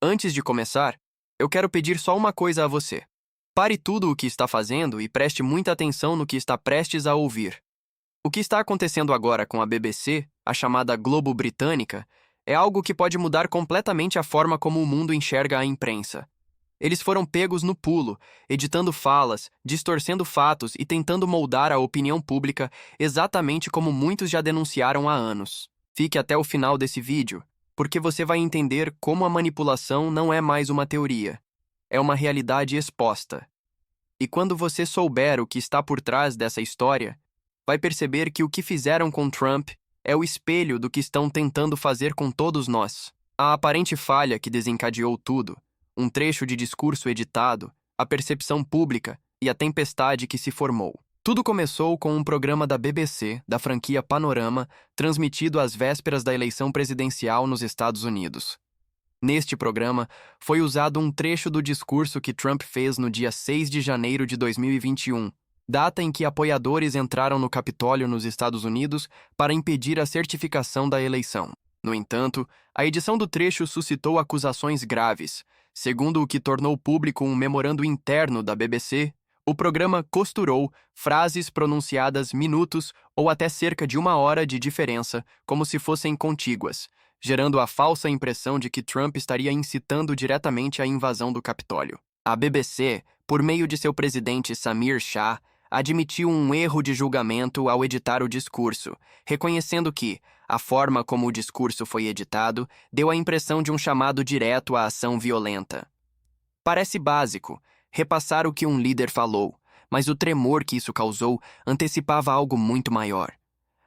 Antes de começar, eu quero pedir só uma coisa a você. Pare tudo o que está fazendo e preste muita atenção no que está prestes a ouvir. O que está acontecendo agora com a BBC, a chamada Globo Britânica, é algo que pode mudar completamente a forma como o mundo enxerga a imprensa. Eles foram pegos no pulo, editando falas, distorcendo fatos e tentando moldar a opinião pública exatamente como muitos já denunciaram há anos. Fique até o final desse vídeo, porque você vai entender como a manipulação não é mais uma teoria. É uma realidade exposta. E quando você souber o que está por trás dessa história, vai perceber que o que fizeram com Trump é o espelho do que estão tentando fazer com todos nós. A aparente falha que desencadeou tudo, um trecho de discurso editado, a percepção pública e a tempestade que se formou. Tudo começou com um programa da BBC, da franquia Panorama, transmitido às vésperas da eleição presidencial nos Estados Unidos. Neste programa, foi usado um trecho do discurso que Trump fez no dia 6 de janeiro de 2021, data em que apoiadores entraram no Capitólio nos Estados Unidos para impedir a certificação da eleição. No entanto, a edição do trecho suscitou acusações graves. Segundo o que tornou público um memorando interno da BBC, o programa costurou frases pronunciadas minutos ou até cerca de 1 hora de diferença, como se fossem contíguas, gerando a falsa impressão de que Trump estaria incitando diretamente a invasão do Capitólio. A BBC, por meio de seu presidente Samir Shah, admitiu um erro de julgamento ao editar o discurso, reconhecendo que a forma como o discurso foi editado deu a impressão de um chamado direto à ação violenta. Parece básico, repassar o que um líder falou, mas o tremor que isso causou antecipava algo muito maior.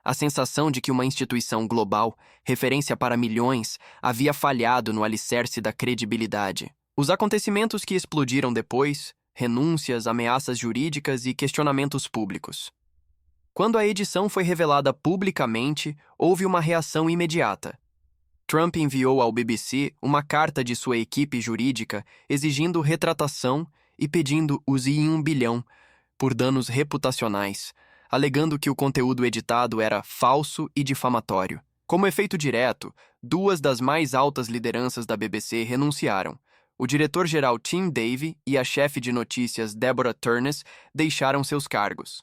A sensação de que uma instituição global, referência para milhões, havia falhado no alicerce da credibilidade. Os acontecimentos que explodiram depois, renúncias, ameaças jurídicas e questionamentos públicos. Quando a edição foi revelada publicamente, houve uma reação imediata. Trump enviou ao BBC uma carta de sua equipe jurídica exigindo retratação e pedindo use $1 bilhão por danos reputacionais, alegando que o conteúdo editado era falso e difamatório. Como efeito direto, 2 das mais altas lideranças da BBC renunciaram. O diretor-geral Tim Davie e a chefe de notícias Deborah Turness deixaram seus cargos.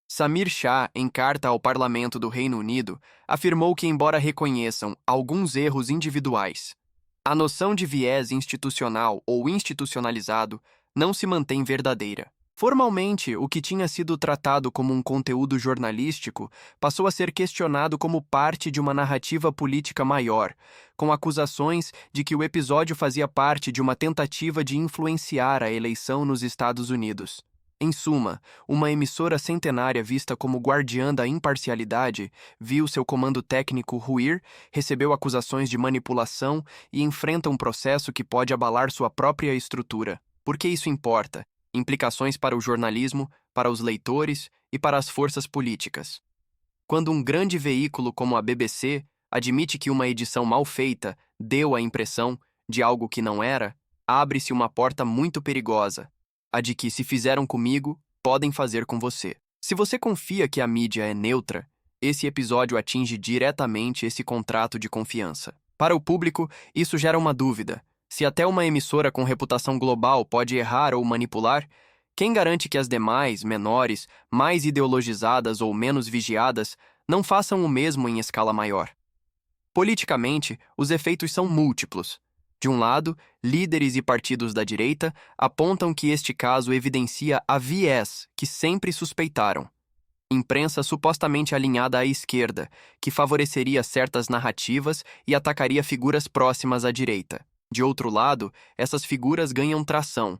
Samir Shah, em carta ao Parlamento do Reino Unido, afirmou que, embora reconheçam alguns erros individuais, a noção de viés institucional ou institucionalizado não se mantém verdadeira. Formalmente, o que tinha sido tratado como um conteúdo jornalístico passou a ser questionado como parte de uma narrativa política maior, com acusações de que o episódio fazia parte de uma tentativa de influenciar a eleição nos Estados Unidos. Em suma, uma emissora centenária vista como guardiã da imparcialidade viu seu comando técnico ruir, recebeu acusações de manipulação e enfrenta um processo que pode abalar sua própria estrutura. Por que isso importa? Implicações para o jornalismo, para os leitores e para as forças políticas. Quando um grande veículo como a BBC admite que uma edição mal feita deu a impressão de algo que não era, abre-se uma porta muito perigosa, a de que, se fizeram comigo, podem fazer com você. Se você confia que a mídia é neutra, esse episódio atinge diretamente esse contrato de confiança. Para o público, isso gera uma dúvida. Se até uma emissora com reputação global pode errar ou manipular, quem garante que as demais, menores, mais ideologizadas ou menos vigiadas, não façam o mesmo em escala maior? Politicamente, os efeitos são múltiplos. De um lado, líderes e partidos da direita apontam que este caso evidencia a viés que sempre suspeitaram. Imprensa supostamente alinhada à esquerda, que favoreceria certas narrativas e atacaria figuras próximas à direita. De outro lado, essas figuras ganham tração.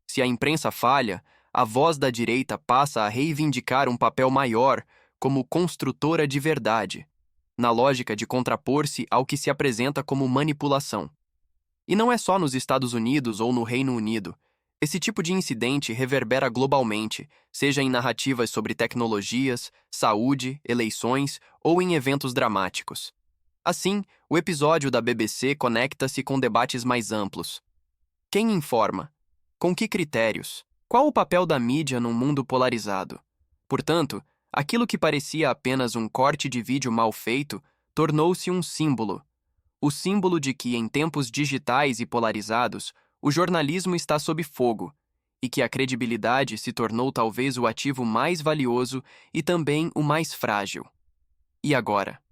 Se a imprensa falha, a voz da direita passa a reivindicar um papel maior como construtora de verdade, na lógica de contrapor-se ao que se apresenta como manipulação. E não é só nos Estados Unidos ou no Reino Unido. Esse tipo de incidente reverbera globalmente, seja em narrativas sobre tecnologias, saúde, eleições ou em eventos dramáticos. Assim, o episódio da BBC conecta-se com debates mais amplos. Quem informa? Com que critérios? Qual o papel da mídia num mundo polarizado? Portanto, aquilo que parecia apenas um corte de vídeo mal feito tornou-se um símbolo. o símbolo de que, em tempos digitais e polarizados, o jornalismo está sob fogo e que a credibilidade se tornou talvez o ativo mais valioso e também o mais frágil. E agora?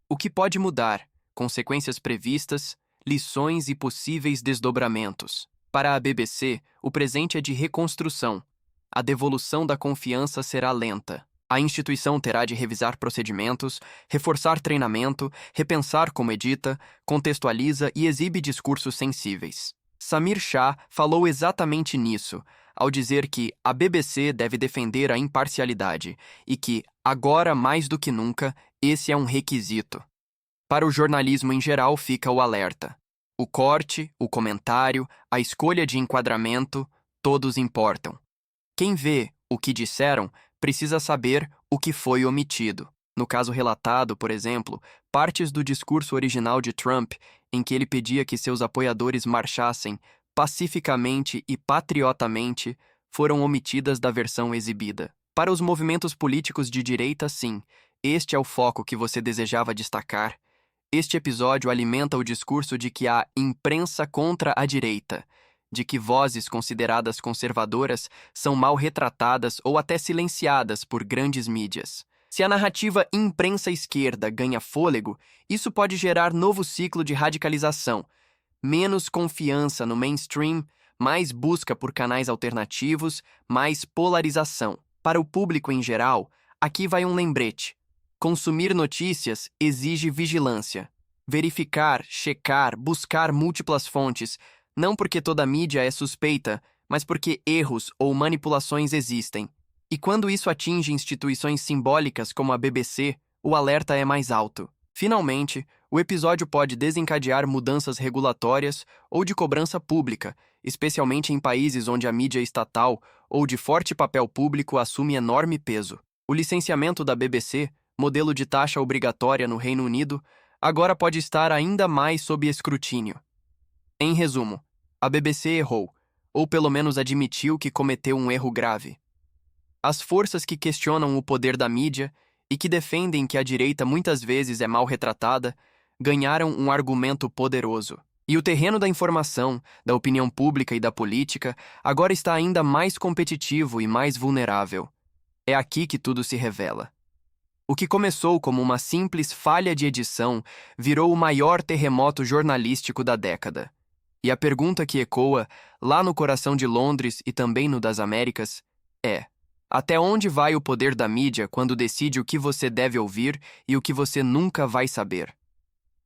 O que pode mudar? Consequências previstas, lições e possíveis desdobramentos. Para a BBC, o presente é de reconstrução. A devolução da confiança será lenta. A instituição terá de revisar procedimentos, reforçar treinamento, repensar como edita, contextualiza e exibe discursos sensíveis. Samir Shah falou exatamente nisso, ao dizer que a BBC deve defender a imparcialidade e que, agora mais do que nunca, esse é um requisito. Para o jornalismo em geral fica o alerta. O corte, o comentário, a escolha de enquadramento, todos importam. Quem vê o que disseram precisa saber o que foi omitido. No caso relatado, por exemplo, partes do discurso original de Trump, em que ele pedia que seus apoiadores marchassem pacificamente e patriotamente, foram omitidas da versão exibida. Para os movimentos políticos de direita, sim, este é o foco que você desejava destacar. Este episódio alimenta o discurso de que há imprensa contra a direita, de que vozes consideradas conservadoras são mal retratadas ou até silenciadas por grandes mídias. Se a narrativa imprensa-esquerda ganha fôlego, isso pode gerar novo ciclo de radicalização. Menos confiança no mainstream, mais busca por canais alternativos, mais polarização. Para o público em geral, aqui vai um lembrete. Consumir notícias exige vigilância. Verificar, checar, buscar múltiplas fontes, não porque toda mídia é suspeita, mas porque erros ou manipulações existem. E quando isso atinge instituições simbólicas como a BBC, o alerta é mais alto. Finalmente, o episódio pode desencadear mudanças regulatórias ou de cobrança pública, especialmente em países onde a mídia estatal ou de forte papel público assume enorme peso. O licenciamento da BBC, modelo de taxa obrigatória no Reino Unido, agora pode estar ainda mais sob escrutínio. Em resumo, a BBC errou, ou pelo menos admitiu que cometeu um erro grave. As forças que questionam o poder da mídia e que defendem que a direita muitas vezes é mal retratada, ganharam um argumento poderoso. E o terreno da informação, da opinião pública e da política agora está ainda mais competitivo e mais vulnerável. É aqui que tudo se revela. O que começou como uma simples falha de edição virou o maior terremoto jornalístico da década. E a pergunta que ecoa, lá no coração de Londres e também no das Américas, é: até onde vai o poder da mídia quando decide o que você deve ouvir e o que você nunca vai saber?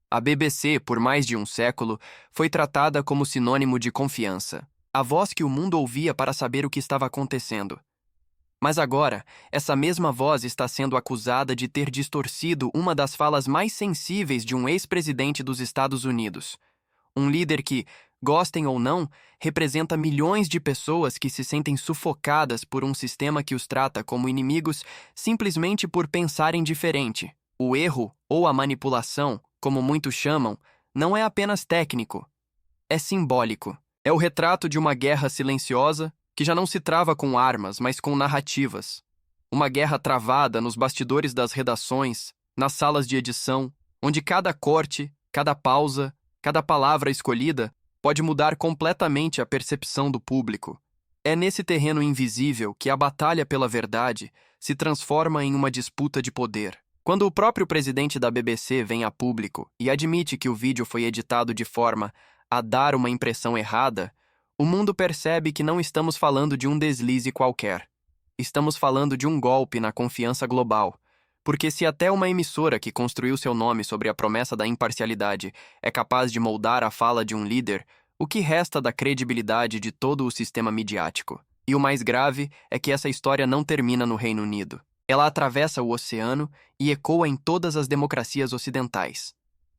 A BBC, por mais de um século, foi tratada como sinônimo de confiança, a voz que o mundo ouvia para saber o que estava acontecendo. Mas agora, essa mesma voz está sendo acusada de ter distorcido uma das falas mais sensíveis de um ex-presidente dos Estados Unidos. Um líder que, gostem ou não, representa milhões de pessoas que se sentem sufocadas por um sistema que os trata como inimigos simplesmente por pensarem diferente. O erro, ou a manipulação, como muitos chamam, não é apenas técnico, é simbólico. É o retrato de uma guerra silenciosa que já não se trava com armas, mas com narrativas. Uma guerra travada nos bastidores das redações, nas salas de edição, onde cada corte, cada pausa, cada palavra escolhida pode mudar completamente a percepção do público. É nesse terreno invisível que a batalha pela verdade se transforma em uma disputa de poder. Quando o próprio presidente da BBC vem a público e admite que o vídeo foi editado de forma a dar uma impressão errada, o mundo percebe que não estamos falando de um deslize qualquer. Estamos falando de um golpe na confiança global. Porque se até uma emissora que construiu seu nome sobre a promessa da imparcialidade é capaz de moldar a fala de um líder, o que resta da credibilidade de todo o sistema midiático? E o mais grave é que essa história não termina no Reino Unido. Ela atravessa o oceano e ecoa em todas as democracias ocidentais.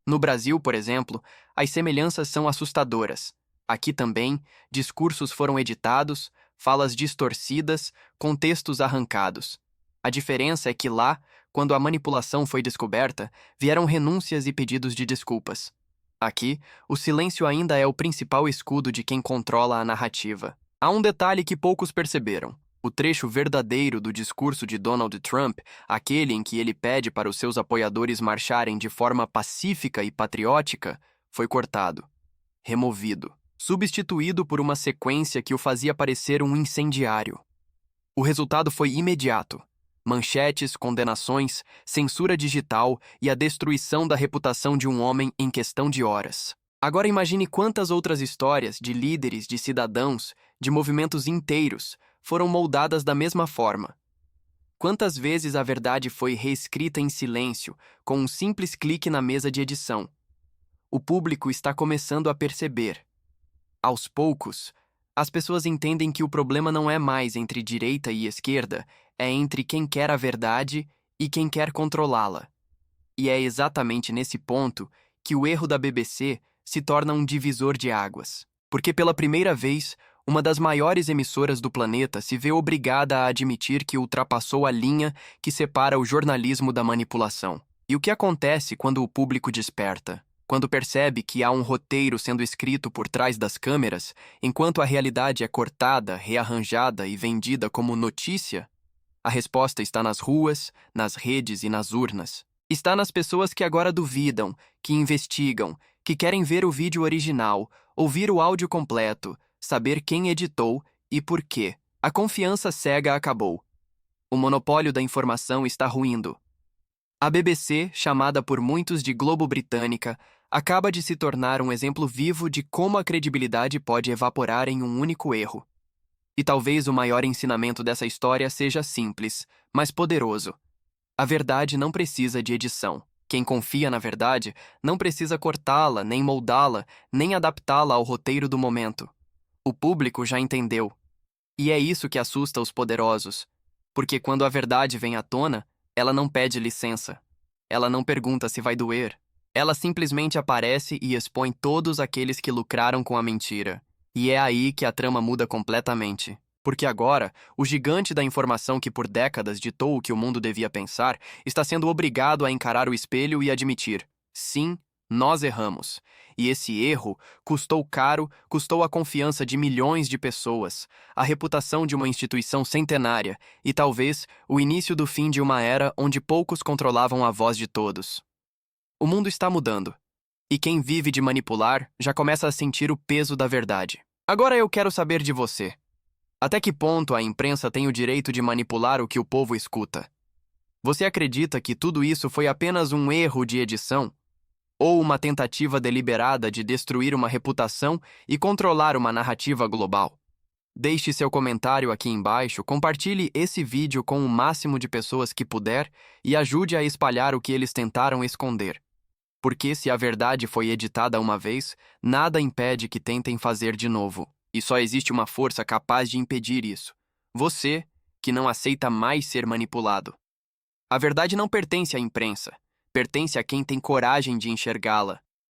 No Brasil, por exemplo, as semelhanças são assustadoras. Aqui também, discursos foram editados, falas distorcidas, contextos arrancados. A diferença é que lá, quando a manipulação foi descoberta, vieram renúncias e pedidos de desculpas. Aqui, o silêncio ainda é o principal escudo de quem controla a narrativa. Há um detalhe que poucos perceberam. O trecho verdadeiro do discurso de Donald Trump, aquele em que ele pede para os seus apoiadores marcharem de forma pacífica e patriótica, foi cortado, removido, substituído por uma sequência que o fazia parecer um incendiário. O resultado foi imediato: manchetes, condenações, censura digital e a destruição da reputação de um homem em questão de horas. Agora imagine quantas outras histórias de líderes, de cidadãos, de movimentos inteiros foram moldadas da mesma forma. Quantas vezes a verdade foi reescrita em silêncio, com um simples clique na mesa de edição. O público está começando a perceber. Aos poucos, as pessoas entendem que o problema não é mais entre direita e esquerda, é entre quem quer a verdade e quem quer controlá-la. E é exatamente nesse ponto que o erro da BBC se torna um divisor de águas. Porque pela primeira vez, uma das maiores emissoras do planeta se vê obrigada a admitir que ultrapassou a linha que separa o jornalismo da manipulação. E o que acontece quando o público desperta? Quando percebe que há um roteiro sendo escrito por trás das câmeras, enquanto a realidade é cortada, rearranjada e vendida como notícia? A resposta está nas ruas, nas redes e nas urnas. Está nas pessoas que agora duvidam, que investigam, que querem ver o vídeo original, ouvir o áudio completo, saber quem editou e por quê. A confiança cega acabou. O monopólio da informação está ruindo. A BBC, chamada por muitos de Globo Britânica, acaba de se tornar um exemplo vivo de como a credibilidade pode evaporar em um único erro. E talvez o maior ensinamento dessa história seja simples, mas poderoso. A verdade não precisa de edição. Quem confia na verdade não precisa cortá-la, nem moldá-la, nem adaptá-la ao roteiro do momento. O público já entendeu. E é isso que assusta os poderosos. Porque quando a verdade vem à tona, ela não pede licença. Ela não pergunta se vai doer. Ela simplesmente aparece e expõe todos aqueles que lucraram com a mentira. E é aí que a trama muda completamente. Porque agora, o gigante da informação que por décadas ditou o que o mundo devia pensar, está sendo obrigado a encarar o espelho e admitir: sim, nós erramos. E esse erro custou caro, custou a confiança de milhões de pessoas, a reputação de uma instituição centenária e talvez o início do fim de uma era onde poucos controlavam a voz de todos. O mundo está mudando. E quem vive de manipular já começa a sentir o peso da verdade. Agora eu quero saber de você. Até que ponto a imprensa tem o direito de manipular o que o povo escuta? Você acredita que tudo isso foi apenas um erro de edição? Ou uma tentativa deliberada de destruir uma reputação e controlar uma narrativa global? Deixe seu comentário aqui embaixo, compartilhe esse vídeo com o máximo de pessoas que puder e ajude a espalhar o que eles tentaram esconder. Porque se a verdade foi editada uma vez, nada impede que tentem fazer de novo. E só existe uma força capaz de impedir isso. Você, que não aceita mais ser manipulado. A verdade não pertence à imprensa. Pertence a quem tem coragem de enxergá-la.